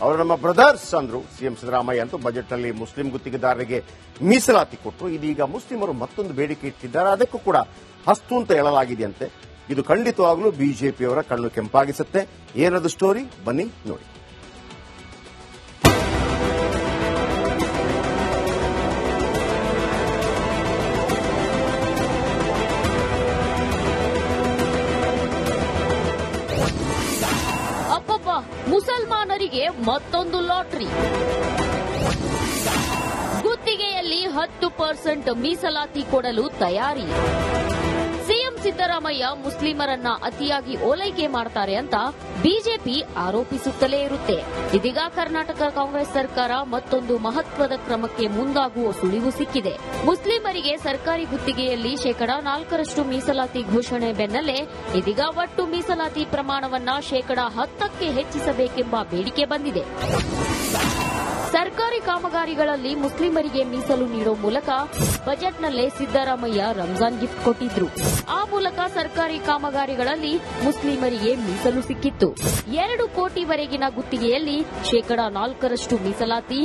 ಅವರು ನಮ್ಮ ಬ್ರದರ್ಸ್ ಅಂದ್ರು ಸಿಎಂ ಸಿದ್ದರಾಮಯ್ಯ ಅಂತೂ ಬಜೆಟ್ನಲ್ಲಿ ಮುಸ್ಲಿಂ ಗುತ್ತಿಗೆದಾರರಿಗೆ ಮೀಸಲಾತಿ ಕೊಟ್ಟರು. ಇದೀಗ ಮುಸ್ಲಿಮರು ಮತ್ತೊಂದು ಬೇಡಿಕೆ ಇಟ್ಟಿದ್ದಾರೆ, ಅದಕ್ಕೂ ಕೂಡ ಹಸ್ತು ಅಂತ ಹೇಳಲಾಗಿದೆಯಂತೆ. ಇದು ಖಂಡಿತವಾಗಲೂ ಬಿಜೆಪಿಯವರ ಕಣ್ಣು ಕೆಂಪಾಗಿಸುತ್ತೆ. ಏನದು ಸ್ಟೋರಿ, ಬನ್ನಿ ನೋಡಿ. ಮುಸಲ್ಮಾನರಿಗೆ ಮತ್ತೊಂದು ಲಾಟರಿ. ಗುತ್ತಿಗೆಯಲ್ಲಿ 10% ಮೀಸಲಾತಿ ಕೊಡಲು ತಯಾರಿ. ಸಿಎಂ ಸಿದ್ದರಾಮಯ್ಯ ಮುಸ್ಲಿಮರನ್ನ ಅತಿಯಾಗಿ ಓಲೈಕೆ ಮಾಡ್ತಾರೆ ಅಂತ ಬಿಜೆಪಿ ಆರೋಪಿಸುತ್ತಲೇ ಇರುತ್ತೆ. ಇದೀಗ ಕರ್ನಾಟಕ ಕಾಂಗ್ರೆಸ್ ಸರ್ಕಾರ ಮತ್ತೊಂದು ಮಹತ್ವದ ಕ್ರಮಕ್ಕೆ ಮುಂದಾಗುವ ಸುಳಿವು ಸಿಕ್ಕಿದೆ. ಮುಸ್ಲಿಮರಿಗೆ ಸರ್ಕಾರಿ ಗುತ್ತಿಗೆಯಲ್ಲಿ 4% ಮೀಸಲಾತಿ ಘೋಷಣೆ ಬೆನ್ನಲ್ಲೇ ಇದೀಗ ಒಟ್ಟು ಮೀಸಲಾತಿ ಪ್ರಮಾಣವನ್ನ 10% ಹೆಚ್ಚಿಸಬೇಕೆಂಬ ಬೇಡಿಕೆ ಬಂದಿದೆ. ಸರ್ಕಾರಿ ಕಾಮಗಾರಿಗಳಲ್ಲಿ ಮುಸ್ಲಿಮರಿಗೆ ಮೀಸಲು ನೀಡೋ ಮೂಲಕ ಬಜೆಟ್ನಲ್ಲೇ ಸಿದ್ದರಾಮಯ್ಯ ರಂಜಾನ್ ಗಿಫ್ಟ್ ಕೊಟ್ಟಿದ್ರು. ಆ ಮೂಲಕ ಸರ್ಕಾರಿ ಕಾಮಗಾರಿಗಳಲ್ಲಿ ಮುಸ್ಲಿಮರಿಗೆ ಮೀಸಲು ಸಿಕ್ಕಿತ್ತು. 2 ಕೋಟಿವರೆಗಿನ ಗುತ್ತಿಗೆಯಲ್ಲಿ 4% ಮೀಸಲಾತಿ,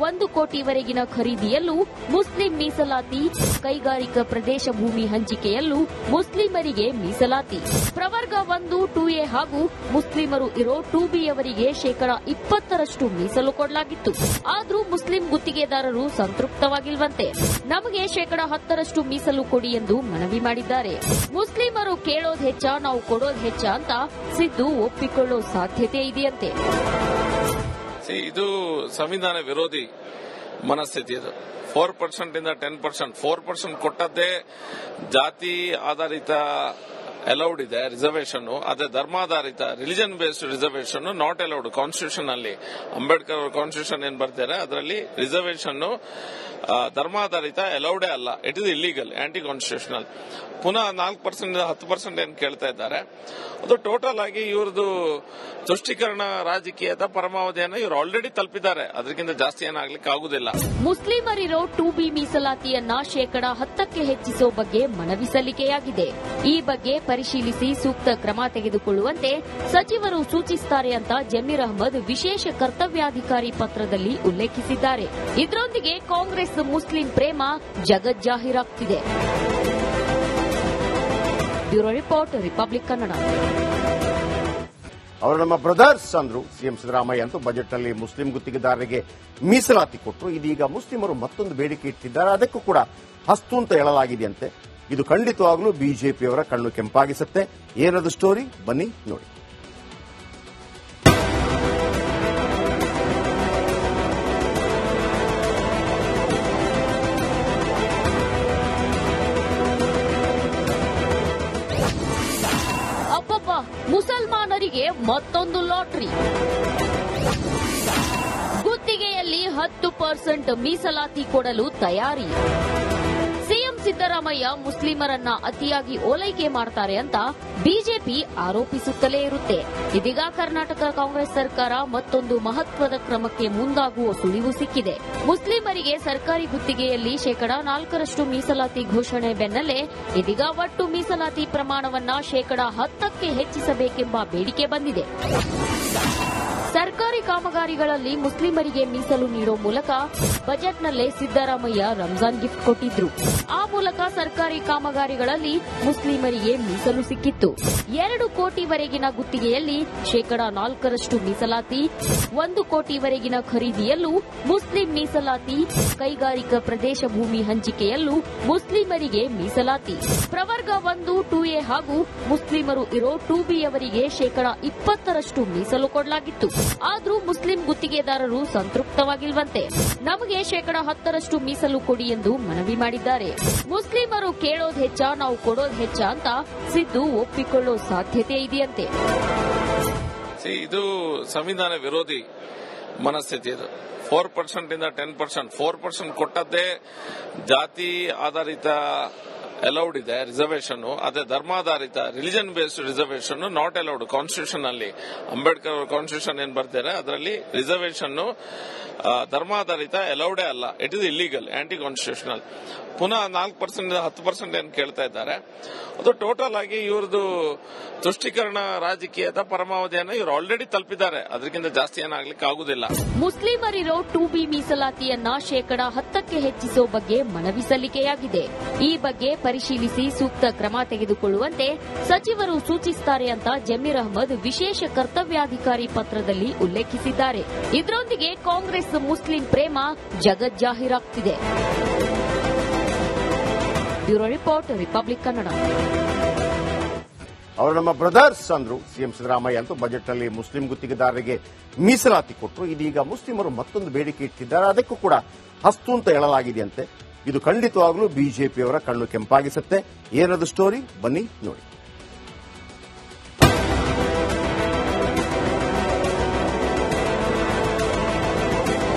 1 ಕೋಟಿವರೆಗಿನ ಖರೀದಿಯಲ್ಲೂ ಮುಸ್ಲಿಂ ಮೀಸಲಾತಿ, ಕೈಗಾರಿಕಾ ಪ್ರದೇಶ ಭೂಮಿ ಹಂಚಿಕೆಯಲ್ಲೂ ಮುಸ್ಲಿಮರಿಗೆ ಮೀಸಲಾತಿ. ಪ್ರವರ್ಗ 1, 2A ಹಾಗೂ ಮುಸ್ಲಿಮರು ಇರೋ 2Bಯವರಿಗೆ 20% ಮೀಸಲು ಕೊಡಲಾಗಿತ್ತು. ಆದ್ರೂ ಮುಸ್ಲಿಂ ಗುತ್ತಿಗೆದಾರರು ಸಂತೃಪ್ತವಾಗಿಲ್ವಂತೆ. ನಮಗೆ 10% ಮೀಸಲು ಕೊಡಿ ಎಂದು ಮನವಿ ಮಾಡಿದ್ದಾರೆ. ಮುಸ್ಲಿಮರು ಕೇಳೋದು ಹೆಚ್ಚ, ನಾವು ಕೊಡೋದು ಹೆಚ್ಚ ಅಂತ ಸಿದ್ದು ಒಪ್ಪಿಕೊಳ್ಳೋ ಸಾಧ್ಯತೆ ಇದೆಯಂತೆ. ಇದು ಸಂವಿಧಾನ ವಿರೋಧಿ ಮನಸ್ಥಿತಿ. ಇದು 4% ಇಂದ 10%, 4% ಕೊಟ್ಟದ್ದೇ ಜಾತಿ ಆಧಾರಿತ ಅಲೌಡ್ ಇದೆ ರಿಸರ್ವೇಷನ್. ಅದೇ ಧರ್ಮಾಧಾರಿತ religion based reservation not allowed. Constitution ಅಲ್ಲಿ ಅಂಬೇಡ್ಕರ್ ಅವರ ಕಾನ್ಸ್ಟಿಟ್ಯೂಷನ್ ಏನ್ ಬರ್ತಾರೆ ಅದರಲ್ಲಿ ರಿಸರ್ವೇಷನ್ ಧರ್ಮಾಧಾರಿತ ಅಲೌಡೇ ಅಲ್ಲ. It is illegal, anti constitutional. ಪುನಃ 4% 10% ಏನ್ ಕೇಳ್ತಾ ಇದ್ದಾರೆ. ಅದು ಟೋಟಲ್ ಆಗಿ ಇವ್ರದ್ದು ತುಷ್ಟೀಕರಣ ರಾಜಕೀಯದ ಪರಮಾವಧಿಯನ್ನು ಇವರು ಆಲ್ರೆಡಿ ತಲುಪಿದ್ದಾರೆ. ಅದಕ್ಕಿಂತ ಜಾಸ್ತಿ ಏನಾಗ್ಲಿಕ್ಕೆ ಆಗುದಿಲ್ಲ. ಮುಸ್ಲಿಮರಿರೋ 2B ಮೀಸಲಾತಿಯನ್ನ 10% ಹೆಚ್ಚಿಸೋ ಬಗ್ಗೆ ಮನವಿ ಸಲ್ಲಿಕೆಯಾಗಿದೆ. ಈ ಬಗ್ಗೆ ಪರಿಶೀಲಿಸಿ ಸೂಕ್ತ ಕ್ರಮ ತೆಗೆದುಕೊಳ್ಳುವಂತೆ ಸಚಿವರು ಸೂಚಿಸುತ್ತಾರೆ ಅಂತ ಜಮೀರ್ ಅಹ್ಮದ್ ವಿಶೇಷ ಕರ್ತವ್ಯಾಧಿಕಾರಿ ಪತ್ರದಲ್ಲಿ ಉಲ್ಲೇಖಿಸಿದ್ದಾರೆ. ಇದರೊಂದಿಗೆ ಕಾಂಗ್ರೆಸ್ ಮುಸ್ಲಿಂ ಪ್ರೇಮ ಜಗಜ್ಜಾಹೀರಾಗ್ತಿದೆ. Bureau report, Republic Kannada. ಅವರು ನಮ್ಮ ಬ್ರದರ್ಸ್ ಅಂದ್ರು ಸಿಎಂ ಸಿದ್ದರಾಮಯ್ಯ ಅಂತೂ ಬಜೆಟ್ನಲ್ಲಿ ಮುಸ್ಲಿಂ ಗುತ್ತಿಗೆದಾರರಿಗೆ ಮೀಸಲಾತಿ ಕೊಟ್ಟರು. ಇದೀಗ ಮುಸ್ಲಿಮರು ಮತ್ತೊಂದು ಬೇಡಿಕೆ ಇಟ್ಟಿದ್ದಾರೆ, ಅದಕ್ಕೂ ಕೂಡ ಹಸ್ತು ಅಂತ ಹೇಳಲಾಗಿದೆಯಂತೆ. ಇದು ಖಂಡಿತವಾಗಲೂ ಬಿಜೆಪಿಯವರ ಕಣ್ಣು ಕೆಂಪಾಗಿಸುತ್ತೆ. ಏನದು ಸ್ಟೋರಿ, ಬನ್ನಿ ನೋಡಿ. ಮುಸಲ್ಮಾನರಿಗೆ ಮತ್ತೊಂದು ಲಾಟರಿ. ಗುತ್ತಿಗೆಯಲ್ಲಿ 10% ಮೀಸಲಾತಿ ಕೊಡಲು ತಯಾರಿ. ಸಿಎಂ ಸಿದ್ದರಾಮಯ್ಯ ಮುಸ್ಲಿಮರನ್ನ ಅತಿಯಾಗಿ ಓಲೈಕೆ ಮಾಡ್ತಾರೆ ಅಂತ ಬಿಜೆಪಿ ಆರೋಪಿಸುತ್ತಲೇ ಇರುತ್ತೆ. ಇದೀಗ ಕರ್ನಾಟಕ ಕಾಂಗ್ರೆಸ್ ಸರ್ಕಾರ ಮತ್ತೊಂದು ಮಹತ್ವದ ಕ್ರಮಕ್ಕೆ ಮುಂದಾಗುವ ಸುಳಿವು ಸಿಕ್ಕಿದೆ. ಮುಸ್ಲಿಮರಿಗೆ ಸರ್ಕಾರಿ ಗುತ್ತಿಗೆಯಲ್ಲಿ 4% ಮೀಸಲಾತಿ ಘೋಷಣೆ ಬೆನ್ನಲ್ಲೇ ಇದೀಗ ಒಟ್ಟು ಮೀಸಲಾತಿ ಪ್ರಮಾಣವನ್ನ 10% ಹೆಚ್ಚಿಸಬೇಕೆಂಬ ಬೇಡಿಕೆ ಬಂದಿದೆ. ಸರ್ಕಾರಿ ಕಾಮಗಾರಿಗಳಲ್ಲಿ ಮುಸ್ಲಿಮರಿಗೆ ಮೀಸಲು ನೀಡೋ ಮೂಲಕ ಬಜೆಟ್ನಲ್ಲೇ ಸಿದ್ದರಾಮಯ್ಯ ರಂಜಾನ್ ಗಿಫ್ಟ್ ಕೊಟ್ಟಿದ್ರು. ಆ ಮೂಲಕ ಸರ್ಕಾರಿ ಕಾಮಗಾರಿಗಳಲ್ಲಿ ಮುಸ್ಲಿಮರಿಗೆ ಮೀಸಲು ಸಿಕ್ಕಿತ್ತು. 2 ಕೋಟಿವರೆಗಿನ ಗುತ್ತಿಗೆಯಲ್ಲಿ 4% ಮೀಸಲಾತಿ, 1 ಕೋಟಿವರೆಗಿನ ಖರೀದಿಯಲ್ಲೂ ಮುಸ್ಲಿಂ ಮೀಸಲಾತಿ, ಕೈಗಾರಿಕಾ ಪ್ರದೇಶ ಭೂಮಿ ಹಂಚಿಕೆಯಲ್ಲೂ ಮುಸ್ಲಿಮರಿಗೆ ಮೀಸಲಾತಿ. ಪ್ರವರ್ಗ 1, 2A ಹಾಗೂ ಮುಸ್ಲಿಮರು ಇರೋ 2Bಯವರಿಗೆ 20% ಮೀಸಲು ಕೊಡಲಾಗಿತ್ತು. ಆದ್ರೂ ಮುಸ್ಲಿಂ ಗುತ್ತಿಗೆದಾರರು ಸಂತೃಪ್ತವಾಗಿಲ್ವಂತೆ. ನಮಗೆ 10% ಮೀಸಲು ಕೊಡಿ ಎಂದು ಮನವಿ ಮಾಡಿದ್ದಾರೆ. ಮುಸ್ಲಿಮರು ಕೇಳೋದು ಹೆಚ್ಚ, ನಾವು ಕೊಡೋದು ಹೆಚ್ಚ ಅಂತ ಸಿದ್ದು ಒಪ್ಪಿಕೊಳ್ಳೋ ಸಾಧ್ಯತೆ ಇದೆಯಂತೆ. ಇದು ಸಂವಿಧಾನ ವಿರೋಧಿ ಮನಸ್ಥಿತಿ. ಇದು 4% ಇಂದ 10%, 4% ಕೊಟ್ಟದ್ದೇ ಜಾತಿ ಆಧಾರಿತ ಅಲೌಡ್ ಇದೆ ರಿಸರ್ವೇಷನ್, ಅದೇ ಧರ್ಮಾಧಾರಿತ religion based reservation not allowed. Constitution ಅಲ್ಲಿ ಅಂಬೇಡ್ಕರ್ ಅವರ ಕಾನ್ಸ್ಟಿಟ್ಯೂಷನ್ ಏನ್ ಬರ್ತಾರೆ ಅದರಲ್ಲಿ ರಿಸರ್ವೇಷನ್ ಧರ್ಮಾಧಾರಿತ ಅಲೌಡೇ ಅಲ್ಲ, it is illegal, anti constitutional. ಪುನಃ 4% 10% ಏನು ಕೇಳ್ತಾ ಇದ್ದಾರೆ, ಅದು ಟೋಟಲ್ ಆಗಿ ಇವ್ರದ್ದು ತುಷ್ಟೀಕರಣ ರಾಜಕೀಯದ ಪರಮಾವಧಿಯನ್ನು ಇವರು ಆಲ್ರೆಡಿ ತಲುಪಿದ್ದಾರೆ. ಅದಕ್ಕಿಂತ ಜಾಸ್ತಿ ಏನಾಗ್ಲಿಕ್ಕೆ ಆಗುದಿಲ್ಲ. ಮುಸ್ಲಿಮರಿರೋ 2B ಮೀಸಲಾತಿಯನ್ನ 10% ಹೆಚ್ಚಿಸೋ ಬಗ್ಗೆ ಮನವಿ ಸಲ್ಲಿಕೆಯಾಗಿದೆ. ಈ ಬಗ್ಗೆ ಪರಿಶೀಲಿಸಿ ಸೂಕ್ತ ಕ್ರಮ ತೆಗೆದುಕೊಳ್ಳುವಂತೆ ಸಚಿವರು ಸೂಚಿಸುತ್ತಾರೆ ಅಂತ ಜಮೀರ್ ಅಹ್ಮದ್ ವಿಶೇಷ ಕರ್ತವ್ಯಾಧಿಕಾರಿ ಪತ್ರದಲ್ಲಿ ಉಲ್ಲೇಖಿಸಿದ್ದಾರೆ. ಇದರೊಂದಿಗೆ ಕಾಂಗ್ರೆಸ್ ಮುಸ್ಲಿಂ ಪ್ರೇಮ ಜಗಜ್ಜಾಹೀರಾಗ್ತಿದೆ. Bureau report, Republic Kannada. ಅವರು ನಮ್ಮ ಬ್ರದರ್ಸ್ ಅಂದ್ರು. ಸಿಎಂ ಸಿದ್ದರಾಮಯ್ಯ ಅಂತೂ ಬಜೆಟ್ ನಲ್ಲಿ ಮುಸ್ಲಿಂ ಗುತ್ತಿಗೆದಾರರಿಗೆ ಮೀಸಲಾತಿ ಕೊಟ್ಟರು. ಇದೀಗ ಮುಸ್ಲಿಮರು ಮತ್ತೊಂದು ಬೇಡಿಕೆ ಇಟ್ಟಿದ್ದಾರೆ, ಅದಕ್ಕೂ ಕೂಡ ಹಸ್ತು ಅಂತ ಹೇಳಲಾಗಿದೆಯಂತೆ. ಇದು ಖಂಡಿತವಾಗ್ಲೂ ಬಿಜೆಪಿಯವರ ಕಣ್ಣು ಕೆಂಪಾಗಿಸುತ್ತೆ. ಏನದು ಸ್ಟೋರಿ, ಬನ್ನಿ ನೋಡಿ.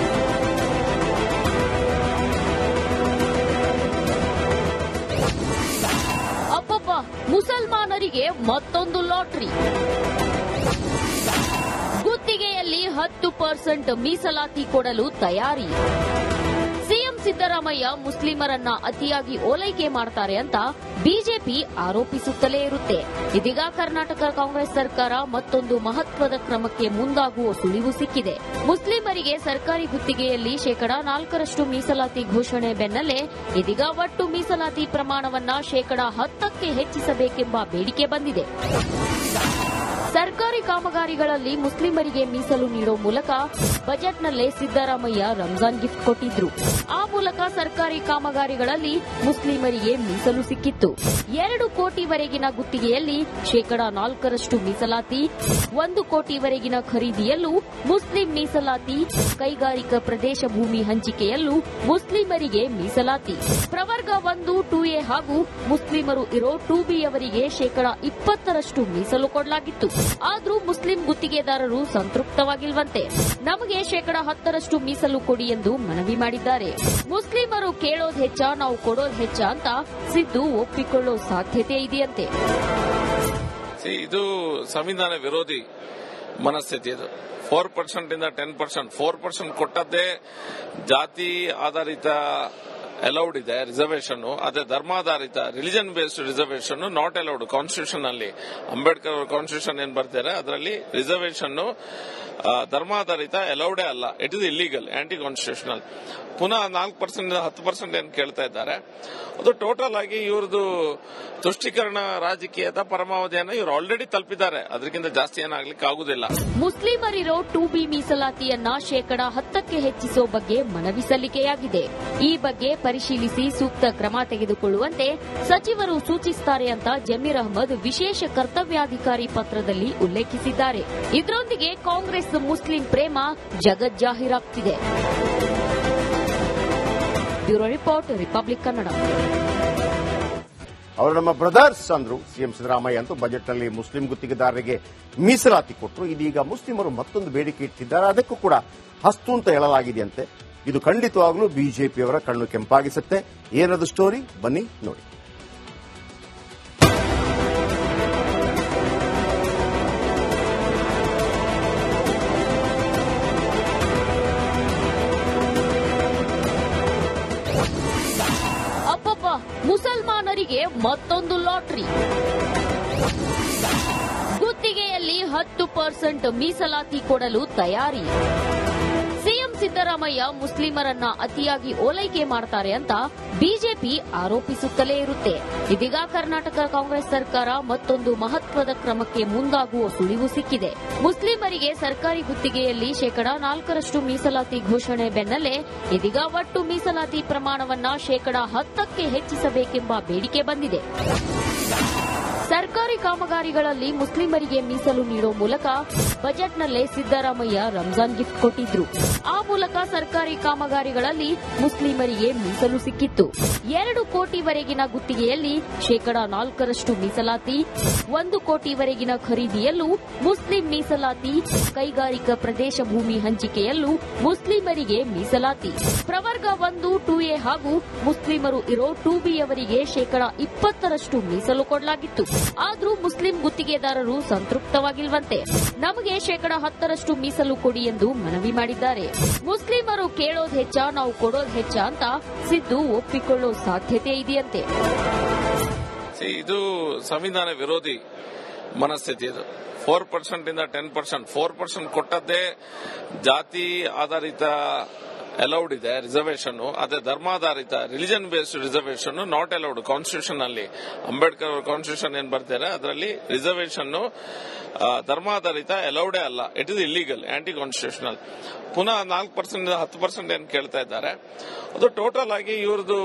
ಮುಸಲ್ಮಾನರಿಗೆ ಮತ್ತೊಂದು ಲಾಟರಿ. ಗುತ್ತಿಗೆಯಲ್ಲಿ 10% ಮೀಸಲಾತಿ ಕೊಡಲು ತಯಾರಿ. ಸಿಎಂ ಸಿದ್ದರಾಮಯ್ಯ ಮುಸ್ಲಿಮರನ್ನ ಅತಿಯಾಗಿ ಓಲೈಕೆ ಮಾಡ್ತಾರೆ ಅಂತ ಬಿಜೆಪಿ ಆರೋಪಿಸುತ್ತಲೇ ಇರುತ್ತೆ. ಇದೀಗ ಕರ್ನಾಟಕ ಕಾಂಗ್ರೆಸ್ ಸರ್ಕಾರ ಮತ್ತೊಂದು ಮಹತ್ವದ ಕ್ರಮಕ್ಕೆ ಮುಂದಾಗುವ ಸುಳಿವು ಸಿಕ್ಕಿದೆ. ಮುಸ್ಲಿಮರಿಗೆ ಸರ್ಕಾರಿ ಗುತ್ತಿಗೆಯಲ್ಲಿ 4% ಮೀಸಲಾತಿ ಘೋಷಣೆ ಬೆನ್ನಲ್ಲೇ ಇದೀಗ ಒಟ್ಟು ಮೀಸಲಾತಿ ಪ್ರಮಾಣವನ್ನ 10% ಹೆಚ್ಚಿಸಬೇಕೆಂಬ ಬೇಡಿಕೆ ಬಂದಿದೆ. ಸರ್ಕಾರಿ ಕಾಮಗಾರಿಗಳಲ್ಲಿ ಮುಸ್ಲಿಮರಿಗೆ ಮೀಸಲು ನೀಡೋ ಮೂಲಕ ಬಜೆಟ್ನಲ್ಲೇ ಸಿದ್ದರಾಮಯ್ಯ ರಂಜಾನ್ ಗಿಫ್ಟ್ ಕೊಟ್ಟಿದ್ರು. ಆ ಮೂಲಕ ಸರ್ಕಾರಿ ಕಾಮಗಾರಿಗಳಲ್ಲಿ ಮುಸ್ಲಿಮರಿಗೆ ಮೀಸಲು ಸಿಕ್ಕಿತ್ತು. 2 ಕೋಟಿವರೆಗಿನ ಗುತ್ತಿಗೆಯಲ್ಲಿ 4% ಮೀಸಲಾತಿ, 1 ಕೋಟಿವರೆಗಿನ ಖರೀದಿಯಲ್ಲೂ ಮುಸ್ಲಿಂ ಮೀಸಲಾತಿ, ಕೈಗಾರಿಕಾ ಪ್ರದೇಶ ಭೂಮಿ ಹಂಚಿಕೆಯಲ್ಲೂ ಮುಸ್ಲಿಮರಿಗೆ ಮೀಸಲಾತಿ. ಪ್ರವರ್ಗ 1, 2A ಹಾಗೂ ಮುಸ್ಲಿಮರು ಇರೋ 2Bಯವರಿಗೆ 20% ಮೀಸಲು ಕೊಡಲಾಗಿತ್ತು. ಆದ್ರೂ ಮುಸ್ಲಿಂ ಗುತ್ತಿಗೆದಾರರು ಸಂತೃಪ್ತವಾಗಿಲ್ವಂತೆ. ನಮಗೆ 10% ಮೀಸಲು ಕೊಡಿ ಎಂದು ಮನವಿ ಮಾಡಿದ್ದಾರೆ. ಮುಸ್ಲಿಮರು ಕೇಳೋದು ಹೆಚ್ಚ, ನಾವು ಕೊಡೋದು ಹೆಚ್ಚ ಅಂತ ಸಿದ್ದು ಒಪ್ಪಿಕೊಳ್ಳೋ ಸಾಧ್ಯತೆ ಇದೆಯಂತೆ. ಇದು ಸಂವಿಧಾನ ವಿರೋಧಿ ಮನಸ್ಥಿತಿ. ಇದು 4% ಇಂದ 10%, 4% ಕೊಟ್ಟದ್ದೇ ಜಾತಿ ಆಧಾರಿತ ಅಲೌಡ್ ಇದೆ ರಿಸರ್ವೇಷನ್, ಅದೇ ಧರ್ಮಾಧಾರಿತ religion based reservation not allowed. Constitution ಅಲ್ಲಿ ಅಂಬೇಡ್ಕರ್ ಅವರ ಕಾನ್ಸ್ಟಿಟ್ಯೂಷನ್ ಏನ್ ಬರ್ತಾರೆ ಅದರಲ್ಲಿ ರಿಸರ್ವೇಷನ್ ಧರ್ಮಾಧಾರಿತ ಅಲೌಡೇ ಅಲ್ಲ, it is illegal, anti constitutional. ಪುನಃ 4% 10% ಏನು ಕೇಳ್ತಾ ಇದ್ದಾರೆ, ಅದು ಟೋಟಲ್ ಆಗಿ ಇವ್ರದ್ದು ತುಷ್ಟೀಕರಣ ರಾಜಕೀಯದ ಪರಮಾವಧಿಯನ್ನು ಇವರು ಆಲ್ರೆಡಿ ತಲುಪಿದ್ದಾರೆ. ಅದಕ್ಕಿಂತ ಜಾಸ್ತಿ ಏನಾಗ್ಲಿಕ್ಕೆ ಆಗುದಿಲ್ಲ. ಮುಸ್ಲಿಮರಿರೋ 2B ಮೀಸಲಾತಿಯನ್ನ 10% ಹೆಚ್ಚಿಸೋ ಬಗ್ಗೆ ಮನವಿ ಸಲ್ಲಿಕೆಯಾಗಿದೆ. ಈ ಬಗ್ಗೆ ಪರಿಶೀಲಿಸಿ ಸೂಕ್ತ ಕ್ರಮ ತೆಗೆದುಕೊಳ್ಳುವಂತೆ ಸಚಿವರು ಸೂಚಿಸುತ್ತಾರೆ ಅಂತ ಜಮೀರ್ ಅಹ್ಮದ್ ವಿಶೇಷ ಕರ್ತವ್ಯಾಧಿಕಾರಿ ಪತ್ರದಲ್ಲಿ ಉಲ್ಲೇಖಿಸಿದ್ದಾರೆ. ಇದರೊಂದಿಗೆ ಕಾಂಗ್ರೆಸ್ ಮುಸ್ಲಿಂ ಪ್ರೇಮ ಜಗಜ್ಜಾಹೀರಾಗ್ತಿದೆ. Bureau report, Republic Kannada. ಅವರು ನಮ್ಮ ಬ್ರದರ್ಸ್ ಅಂದ್ರು. ಸಿಎಂ ಸಿದ್ದರಾಮಯ್ಯ ಅಂತೂ ಬಜೆಟ್ ನಲ್ಲಿ ಮುಸ್ಲಿಂ ಗುತ್ತಿಗೆದಾರರಿಗೆ ಮೀಸಲಾತಿ ಕೊಟ್ಟರು. ಇದೀಗ ಮುಸ್ಲಿಮರು ಮತ್ತೊಂದು ಬೇಡಿಕೆ ಇಟ್ಟಿದ್ದಾರೆ, ಅದಕ್ಕೂ ಕೂಡ ಹಸ್ತು ಅಂತ ಹೇಳಲಾಗಿದೆಯಂತೆ. ಇದು ಖಂಡಿತವಾಗ್ಲೂ ಬಿಜೆಪಿಯವರ ಕಣ್ಣು ಕೆಂಪಾಗಿಸುತ್ತೆ. ಏನದು ಸ್ಟೋರಿ, ಬನ್ನಿ ನೋಡಿ. ಮುಸಲ್ಮಾನರಿಗೆ ಮತ್ತೊಂದು ಲಾಟರಿ. ಗುತ್ತಿಗೆಯಲ್ಲಿ 10% ಮೀಸಲಾತಿ ಕೊಡಲು ತಯಾರಿ. ಸಿಎಂ ಸಿದ್ದರಾಮಯ್ಯ ಮುಸ್ಲಿಮರನ್ನ ಅತಿಯಾಗಿ ಓಲೈಕೆ ಮಾಡ್ತಾರೆ ಅಂತ ಬಿಜೆಪಿ ಆರೋಪಿಸುತ್ತಲೇ ಇರುತ್ತೆ. ಇದೀಗ ಕರ್ನಾಟಕ ಕಾಂಗ್ರೆಸ್ ಸರ್ಕಾರ ಮತ್ತೊಂದು ಮಹತ್ವದ ಕ್ರಮಕ್ಕೆ ಮುಂದಾಗುವ ಸುಳಿವು ಸಿಕ್ಕಿದೆ. ಮುಸ್ಲಿಮರಿಗೆ ಸರ್ಕಾರಿ ಗುತ್ತಿಗೆಯಲ್ಲಿ 4% ಮೀಸಲಾತಿ ಘೋಷಣೆ ಬೆನ್ನಲ್ಲೇ ಇದೀಗ ಒಟ್ಟು ಮೀಸಲಾತಿ ಪ್ರಮಾಣವನ್ನ 10% ಹೆಚ್ಚಿಸಬೇಕೆಂಬ ಬೇಡಿಕೆ ಬಂದಿದೆ. ಸರ್ಕಾರಿ ಕಾಮಗಾರಿಗಳಲ್ಲಿ ಮುಸ್ಲಿಮರಿಗೆ ಮೀಸಲು ನೀಡೋ ಮೂಲಕ ಬಜೆಟ್ನಲ್ಲೇ ಸಿದ್ದರಾಮಯ್ಯ ರಂಜಾನ್ ಗಿಫ್ಟ್ ಕೊಟ್ಟಿದ್ರು. ಆ ಮೂಲಕ ಸರ್ಕಾರಿ ಕಾಮಗಾರಿಗಳಲ್ಲಿ ಮುಸ್ಲಿಮರಿಗೆ ಮೀಸಲು ಸಿಕ್ಕಿತ್ತು. 2 ಕೋಟಿವರೆಗಿನ ಗುತ್ತಿಗೆಯಲ್ಲಿ 4% ಮೀಸಲಾತಿ, 1 ಕೋಟಿವರೆಗಿನ ಖರೀದಿಯಲ್ಲೂ ಮುಸ್ಲಿಂ ಮೀಸಲಾತಿ, ಕೈಗಾರಿಕಾ ಪ್ರದೇಶ ಭೂಮಿ ಹಂಚಿಕೆಯಲ್ಲೂ ಮುಸ್ಲಿಮರಿಗೆ ಮೀಸಲಾತಿ, ಪ್ರವರ್ಗ 1, 2A ಹಾಗೂ ಮುಸ್ಲಿಮರು ಇರೋ 2Bಯವರಿಗೆ 20% ಮೀಸಲು ಕೊಡಲಾಗಿತ್ತು. ಆದರೂ ಮುಸ್ಲಿಂ ಗುತ್ತಿಗೆದಾರರು ಸಂತೃಪ್ತವಾಗಿಲ್ವಂತೆ. ನಮಗೆ 10% ಮೀಸಲು ಕೊಡಿ ಎಂದು ಮನವಿ ಮಾಡಿದ್ದಾರೆ. ಮುಸ್ಲಿಮರು ಕೇಳೋದು ಹೆಚ್ಚ, ನಾವು ಕೊಡೋದು ಹೆಚ್ಚ ಅಂತ ಸಿದ್ದು ಒಪ್ಪಿಕೊಳ್ಳೋ ಸಾಧ್ಯತೆ ಇದೆಯಂತೆ. ಇದು ಸಂವಿಧಾನ ವಿರೋಧಿ ಮನಸ್ಥಿತಿ. ಇದು 4% ಇಂದ 10%, 4% ಕೊಟ್ಟದ್ದೇ ಜಾತಿ ಆಧಾರಿತ ಅಲೌಡ್ ಇದೆ ರಿಸರ್ವೇಷನ್. ಅದೇ ಧರ್ಮಾಧಾರಿತ religion based reservation not allowed constitution ಅಲ್ಲಿ. ಅಂಬೇಡ್ಕರ್ ಅವರ ಕಾನ್ಸ್ಟಿಟ್ಯೂಷನ್ ಏನ್ ಬರ್ತಾರೆ ಅದರಲ್ಲಿ ರಿಸರ್ವೇಷನ್ ಧರ್ಮಾಧಾರಿತ ಅಲೌಡೇ ಅಲ್ಲ. It is illegal, anti constitutional. ಪುನಃ 4% 10% ಏನ್ ಕೇಳ್ತಾ ಇದ್ದಾರೆ. ಅದು ಟೋಟಲ್ ಆಗಿ ಇವ್ರದ್ದು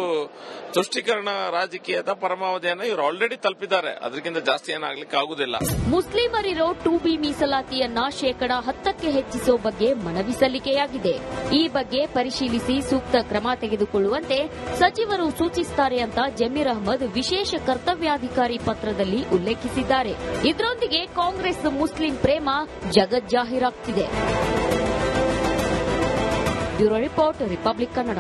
ತುಷ್ಟೀಕರಣ ರಾಜಕೀಯದ ಪರಮಾವಧಿಯನ್ನು ಇವರು ಆಲ್ರೆಡಿ ತಲುಪಿದ್ದಾರೆ. ಅದಕ್ಕಿಂತ ಜಾಸ್ತಿ ಏನಾಗ್ಲಿಕ್ಕೆ ಆಗುದಿಲ್ಲ. ಮುಸ್ಲಿಮರಿರೋ 2B ಮೀಸಲಾತಿಯನ್ನ 10% ಹೆಚ್ಚಿಸೋ ಬಗ್ಗೆ ಮನವಿ ಸಲ್ಲಿಕೆಯಾಗಿದೆ. ಈ ಬಗ್ಗೆ ಪರಿಶೀಲಿಸಿ ಸೂಕ್ತ ಕ್ರಮ ತೆಗೆದುಕೊಳ್ಳುವಂತೆ ಸಚಿವರು ಸೂಚಿಸುತ್ತಾರೆ ಅಂತ ಜಮೀರ್ ಅಹ್ಮದ್ ವಿಶೇಷ ಕರ್ತವ್ಯಾಧಿಕಾರಿ ಪತ್ರದಲ್ಲಿ ಉಲ್ಲೇಖಿಸಿದ್ದಾರೆ. ಇದರೊಂದಿಗೆ ಕಾಂಗ್ರೆಸ್ ಮುಸ್ಲಿಂ ಪ್ರೇಮ ಜಗಜ್ಜಾಹೀರಾಗ್ತಿದೆ. Bureau report, Republic Kannada.